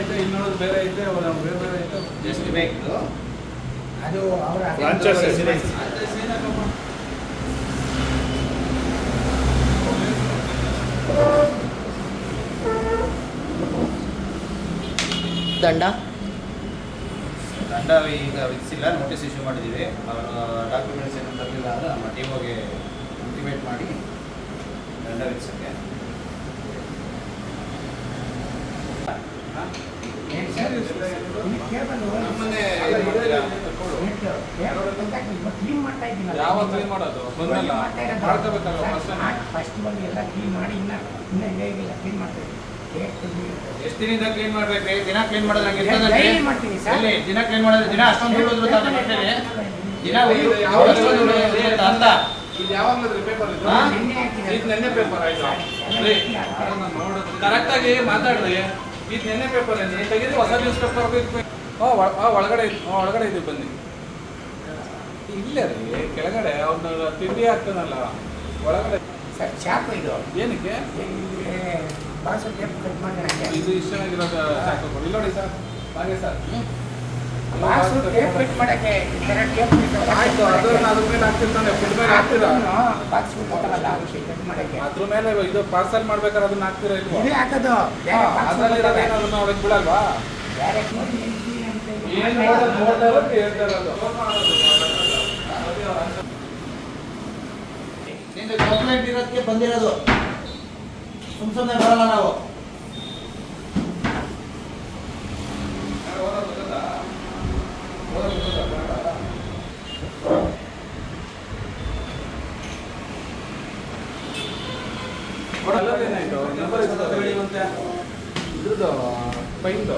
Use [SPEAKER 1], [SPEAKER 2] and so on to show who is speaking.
[SPEAKER 1] ಐತೆ, ಇನ್ನೊಂದು ಬೇರೆ ಐತೆ, ಬೇರೆ ಬೇರೆ ಐತೆ.
[SPEAKER 2] ಎಷ್ಟು ಬೇಕು
[SPEAKER 3] ಅದು ಅವರ
[SPEAKER 4] ದಂಡ
[SPEAKER 2] ದಂಡ ಈಗ ವಿಧಿಸಿಲ್ಲ, ನೋಟಿಸ್ ಇಶ್ಯೂ ಮಾಡಿದ್ದೀವಿ. ಅವರು ಡಾಕ್ಯುಮೆಂಟ್ಸ್ ಏನು ತರಲಿಲ್ಲ ಅಂದರೆ ನಮ್ಮ ಟೀಮ್ಗೆ ಇಂಟಿಮೇಟ್ ಮಾಡಿ ದಂಡ ವಿಧಿಸೋಕ್ಕೆ.
[SPEAKER 3] ಕ್ಲೀನ್ ಮಾಡ್ತಾ ಇದ್ದೀನಿ.
[SPEAKER 1] ಯಾವಾಗ ಕ್ಲೀನ್ ಮಾಡೋದು? ಬಂದಲ್ಲ ಮಾಡ್ಕೋಬೇಕಲ್ಲ
[SPEAKER 3] ಫಸ್ಟ್ ಬಂದು ಎಲ್ಲ ಕ್ಲೀನ್ ಮಾಡಿ ಇನ್ನ ಹೇಗಿಲ್ಲ ಕ್ಲೀನ್ ಮಾಡ್ತಾ ಇದ್ದೀನಿ.
[SPEAKER 2] ಎಷ್ಟು ದಿನದಿಂದ ಕ್ಲೀನ್ ಮಾಡ್ಬೇಕು? ದಿನ ಕ್ಲೀನ್ ಮಾಡೋದು ಹಂಗೆ
[SPEAKER 3] ಡೈಲಿ ಮಾಡ್ತೀನಿ ಸರ್.
[SPEAKER 2] ದಿನ ಕ್ಲೀನ್ ಮಾಡೋದು ದಿನ ಅಷ್ಟೊಂದು ಧೂಳು ಉದುರುತ್ತೆ ಅಂತ ಬರ್ತೇನೆ. ದಿನ ಅಷ್ಟೊಂದು ಧೂಳು ಉದುರುತ್ತೆ ಅಂತ.
[SPEAKER 1] ಇದು ಯಾವಾಗಲೂ ಪೇಪರ್ ಇದು
[SPEAKER 3] ನಿನ್ನೆ ಹಾಕಿದ್ದಾರೆ.
[SPEAKER 1] ಇದು ನೆನ್ನೆ ಪೇಪರ್ ಆಯ್ತು. ನೋಡೋದು ಕರೆಕ್ಟಾಗಿ ಮಾತಾಡ್ರಿ. ಇದು ನೆನ್ನೆ ಪೇಪರ್ ನೀವು ತೆಗೆದು ಹೊಸ ನ್ಯೂಸ್ ಪೇಪರ್ ಒಳಗಡೆ ಒಳಗಡೆ ಇದು ಬನ್ನಿ. ಇಲ್ಲೇ ರೀ ಕೆಳಗಡೆ ಅವನ್ನ ತಿಂಡಿ ಹಾಕ್ತಾನಲ್ಲ ಒಳಗಡೆ.
[SPEAKER 3] ಸರ್ ಚಾಕು ಇದು
[SPEAKER 1] ಏನಕ್ಕೆ
[SPEAKER 3] ಬಾಸು ಟೇಪ್ ಕಟ್ ಮಾಡೋಣ.
[SPEAKER 1] ಇದು ಇಷ್ಟ ಚೆನ್ನಾಗಿರೋದು ಚಾಕು ಇಲ್ಲಿ ನೋಡಿ ಸರ್. ಹಾಗೆ ಸರ್
[SPEAKER 3] ಬಾಸು ಟೇಪ್ ಕಟ್ ಮಾಡೋಕ್ಕೆ ಈ ಥರ ಟೇಪ್
[SPEAKER 1] ಆಯ್ತು. ಅದನ್ನ ಅದ್ರ ಮೇಲೆ ಹಾಕ್ತಿರ್ತಾನೆ, ಫುಡ್ ಮೇಲೆ ಹಾಕ್ತೀರಾ?
[SPEAKER 3] ಬಾಕ್ಸ್ ಕೊಡ್ತಾರಲ್ಲ ಅದಕ್ಕೆ ಕಟ್ ಮಾಡೋಕ್ಕೆ.
[SPEAKER 1] ಅದ್ರ ಮೇಲೆ ಇದು ಪಾರ್ಸಲ್ ಮಾಡ್ಬೇಕಾದ್ರೆ ಅದನ್ನ ಹಾಕ್ತೀರಾ ಇಲ್ವಾ?
[SPEAKER 3] ಇದೇ ಹಾಕೋದು
[SPEAKER 1] ಅದರಲ್ಲಿ ಅದನ್ನ ಒಳಗೆ ಬಿಡಲ್ವಾ?
[SPEAKER 3] ಬೇರೆ
[SPEAKER 1] ಏನು ನೋಡೋದು ಹೇಳ್ತಾ ಇರೋದು.
[SPEAKER 2] ನಿಂದು ಕಂಪ್ಲೇಂಟ್ ಇರೋದಕ್ಕೆ ಬಂದಿರೋದು, ಸುಮ್ಮನೆ ಬರಲ್ಲ ನಾವು.
[SPEAKER 1] ಏನಾಯ್ತು? ನಂಬರ್ ಇದ್ರದ್ದು ಫೈನ್ದು